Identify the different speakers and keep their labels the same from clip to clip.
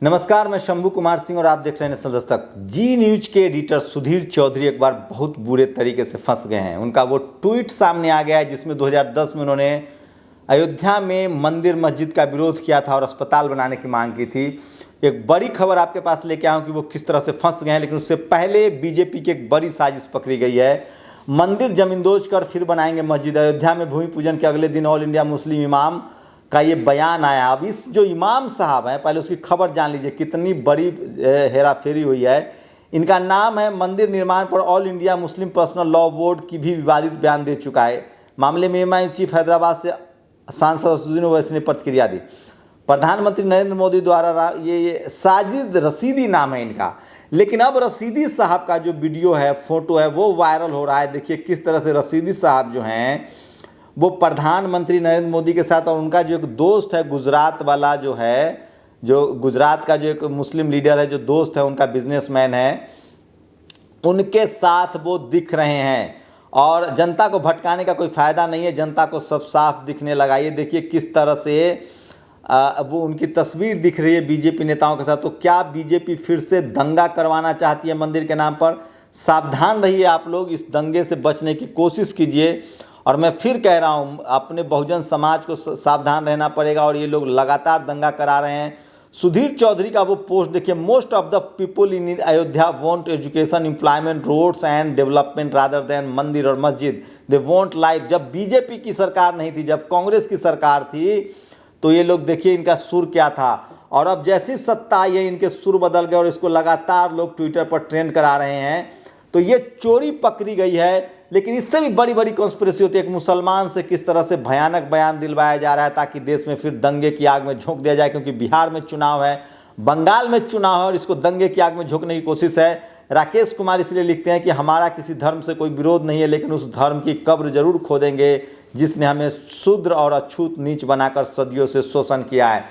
Speaker 1: नमस्कार, मैं शंभू कुमार सिंह और आप देख रहे हैं नेशनल दस्तक। जी न्यूज के एडिटर सुधीर चौधरी एक बार बहुत बुरे तरीके से फंस गए हैं। उनका वो ट्वीट सामने आ गया है जिसमें 2010 में उन्होंने अयोध्या में मंदिर मस्जिद का विरोध किया था और अस्पताल बनाने की मांग की थी। एक बड़ी खबर आपके पास लेके आया हूँ कि वो किस तरह से फंस गए हैं, लेकिन उससे पहले बीजेपी की एक बड़ी साजिश पकड़ी गई है। मंदिर जमींदोज कर फिर बनाएंगे मस्जिद। अयोध्या में भूमि पूजन के अगले दिन ऑल इंडिया मुस्लिम इमाम का ये बयान आया। अब इस जो इमाम साहब हैं, पहले उसकी खबर जान लीजिए कितनी बड़ी हेराफेरी हुई है। इनका नाम है मंदिर निर्माण पर all India Muslim personal law board की भी विवादित बयान दे चुका है। मामले में एमआईएम चीफ हैदराबाद से सांसद असदुद्दीन ओवैसी ने प्रतिक्रिया दी। प्रधानमंत्री नरेंद्र मोदी द्वारा ये साजिद रशीदी नाम है इनका, लेकिन अब रशीदी साहब का जो वीडियो है, फोटो है, वो वायरल हो रहा है। देखिए किस तरह से रशीदी साहब जो हैं वो प्रधानमंत्री नरेंद्र मोदी के साथ, और उनका जो एक दोस्त है गुजरात वाला जो है, जो गुजरात का जो एक मुस्लिम लीडर है, जो दोस्त है उनका, बिजनेसमैन है, उनके साथ वो दिख रहे हैं। और जनता को भटकाने का कोई फ़ायदा नहीं है, जनता को सब साफ दिखने लगा। ये देखिए किस तरह से वो उनकी तस्वीर दिख रही है बीजेपी नेताओं के साथ। तो क्या बीजेपी फिर से दंगा करवाना चाहती है मंदिर के नाम पर? सावधान रहिए आप लोग, इस दंगे से बचने की कोशिश कीजिए। और मैं फिर कह रहा हूँ, अपने बहुजन समाज को सावधान रहना पड़ेगा। और ये लोग लगातार दंगा करा रहे हैं। सुधीर चौधरी का वो पोस्ट देखिए, most of the people in Ayodhya want education, employment, roads and development rather than mandir और मस्जिद। They want life. जब बीजेपी की सरकार नहीं थी, जब कांग्रेस की सरकार थी, तो ये लोग देखिए इनका सुर क्या था। और अब जैसी सत्ता आई है, इनके सुर बदल गए और इसको लगातार लोग ट्विटर पर ट्रेंड करा रहे हैं। तो ये चोरी पकड़ी गई है। लेकिन इससे भी बड़ी बड़ी कॉन्स्पिरेसी होती है। एक मुसलमान से किस तरह से भयानक बयान दिलवाया जा रहा है ताकि देश में फिर दंगे की आग में झोंक दिया जाए, क्योंकि बिहार में चुनाव है, बंगाल में चुनाव है, और इसको दंगे की आग में झोंकने की कोशिश है। राकेश कुमार इसलिए लिखते हैं कि हमारा किसी धर्म से कोई विरोध नहीं है, लेकिन उस धर्म की कब्र जरूर खोदेंगे जिसने हमें शूद्र और अछूत नीच बनाकर सदियों से शोषण किया है।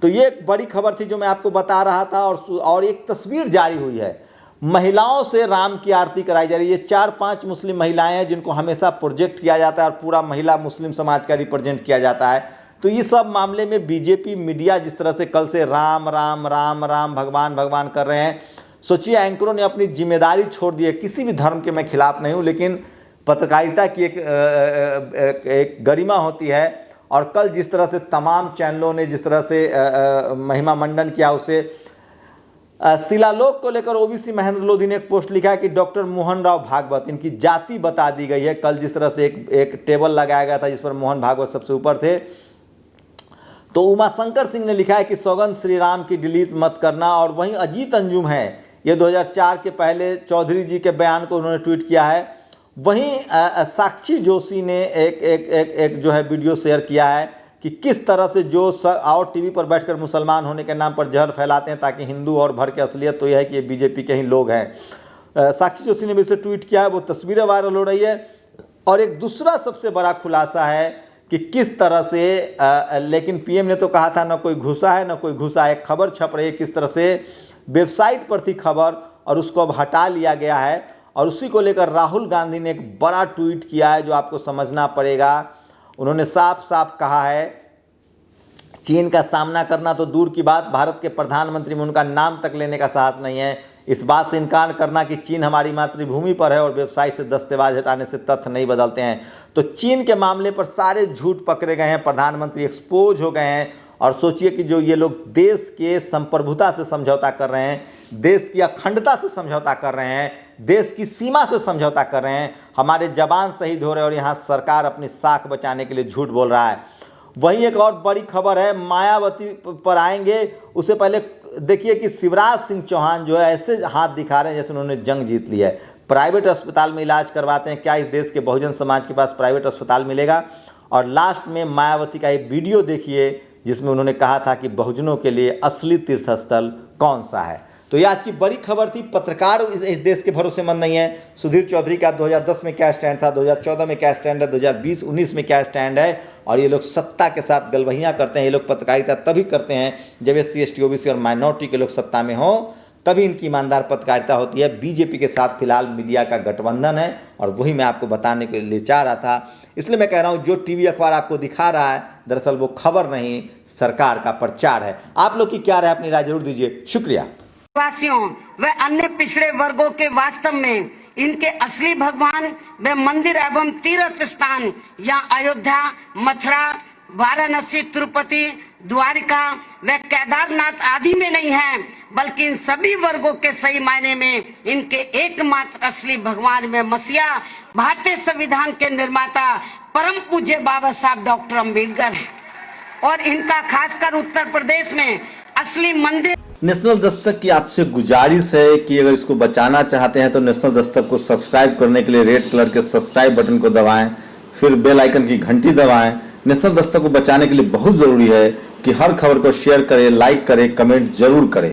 Speaker 1: तो ये एक बड़ी खबर थी जो मैं आपको बता रहा था। और एक तस्वीर जारी हुई है, महिलाओं से राम की आरती कराई जा रही है। 4-5 मुस्लिम महिलाएं हैं जिनको हमेशा प्रोजेक्ट किया जाता है और पूरा महिला मुस्लिम समाज का रिप्रेजेंट किया जाता है। तो इस सब मामले में बीजेपी मीडिया जिस तरह से कल से राम राम राम राम भगवान भगवान कर रहे हैं, सोचिए एंकरों ने अपनी जिम्मेदारी छोड़ दी है। किसी भी धर्म के मैं खिलाफ नहीं हूँ, लेकिन पत्रकारिता की एक गरिमा होती है। और कल जिस तरह से तमाम चैनलों ने जिस तरह से महिमा मंडन किया, उसे शिलालोक को लेकर ओबीसी महेंद्र लोधी ने एक पोस्ट लिखा है कि डॉक्टर मोहन राव भागवत, इनकी जाति बता दी गई है। कल जिस तरह से एक टेबल लगाया गया था जिस पर मोहन भागवत सबसे ऊपर थे, तो उमाशंकर सिंह ने लिखा है कि सौगंध श्री राम की डिलीट मत करना। और वहीं अजीत अंजुम है, ये 2004 के पहले चौधरी जी के बयान को उन्होंने ट्वीट किया है। वहीं साक्षी जोशी ने एक जो है वीडियो शेयर किया है कि किस तरह से जो और टीवी पर बैठकर मुसलमान होने के नाम पर जहर फैलाते हैं ताकि हिंदू और भर के। असलियत तो यह है कि ये बीजेपी के ही लोग हैं। साक्षी जोशी ने भी इसे ट्वीट किया है, वो तस्वीरें वायरल हो रही है। और एक दूसरा सबसे बड़ा खुलासा है कि किस तरह से लेकिन पीएम ने तो कहा था न कोई घुसा है न कोई घुसा है। खबर छप रही है किस तरह से वेबसाइट पर थी खबर और उसको अब हटा लिया गया है। और उसी को लेकर राहुल गांधी ने एक बड़ा ट्वीट किया है जो आपको समझना पड़ेगा। उन्होंने साफ साफ कहा है, चीन का सामना करना तो दूर की बात, भारत के प्रधानमंत्री में उनका नाम तक लेने का साहस नहीं है। इस बात से इनकार करना कि चीन हमारी मातृभूमि पर है और वेबसाइट से दस्तावेज हटाने से तथ्य नहीं बदलते हैं। तो चीन के मामले पर सारे झूठ पकड़े गए हैं, प्रधानमंत्री एक्सपोज हो गए हैं। और सोचिए कि जो ये लोग देश के संप्रभुता से समझौता कर रहे हैं, देश की अखंडता से समझौता कर रहे हैं, देश की सीमा से समझौता कर रहे हैं, हमारे जवान शहीद हो रहे हैं और यहाँ सरकार अपनी साख बचाने के लिए झूठ बोल रहा है। वहीं एक और बड़ी खबर है, मायावती पर आएंगे। उससे पहले देखिए कि शिवराज सिंह चौहान जो है ऐसे हाथ दिखा रहे हैं जैसे उन्होंने जंग जीत ली है। प्राइवेट अस्पताल में इलाज करवाते हैं। क्या इस देश के बहुजन समाज के पास प्राइवेट अस्पताल मिलेगा? और लास्ट में मायावती का एक वीडियो देखिए जिसमें उन्होंने कहा था कि बहुजनों के लिए असली तीर्थस्थल कौन सा है। तो ये आज की बड़ी खबर थी। पत्रकार इस देश के भरोसेमंद नहीं है। सुधीर चौधरी का 2010 में क्या स्टैंड था, 2014 में क्या स्टैंड है, 2020-19 में क्या स्टैंड है। और ये लोग सत्ता के साथ गलबहियाँ करते हैं। ये लोग पत्रकारिता तभी करते हैं जब SC ST OBC और माइनॉरिटी के लोग सत्ता में हों, तभी इनकी ईमानदार पत्रकारिता होती है। बीजेपी के साथ फिलहाल मीडिया का गठबंधन है और वही मैं आपको बताने के लिए चाह रहा था। इसलिए मैं कह रहा हूँ जो टीवी अखबार आपको दिखा रहा है दरअसल वो खबर नहीं सरकार का प्रचार है। आप लोग की क्या राय, अपनी राय जरूर दीजिए। शुक्रिया।
Speaker 2: वासियों व अन्य पिछड़े वर्गों के वास्तव में इनके असली भगवान व मंदिर एवं तीर्थ स्थान या अयोध्या, मथुरा, वाराणसी, तिरुपति, द्वारिका व केदारनाथ आदि में नहीं है, बल्कि इन सभी वर्गों के सही मायने में इनके एकमात्र असली भगवान में मसीहा भारतीय संविधान के निर्माता परम पूज्य बाबा साहब डॉक्टर अम्बेडकर है और इनका खासकर उत्तर प्रदेश में असली मंदिर।
Speaker 1: नेशनल दस्तक की आपसे गुजारिश है कि अगर इसको बचाना चाहते हैं तो नेशनल दस्तक को सब्सक्राइब करने के लिए रेड कलर के सब्सक्राइब बटन को दबाएं, फिर बेल आइकन की घंटी दबाएं। नेशनल दस्तक को बचाने के लिए बहुत जरूरी है कि हर खबर को शेयर करें, लाइक करें, कमेंट जरूर करें।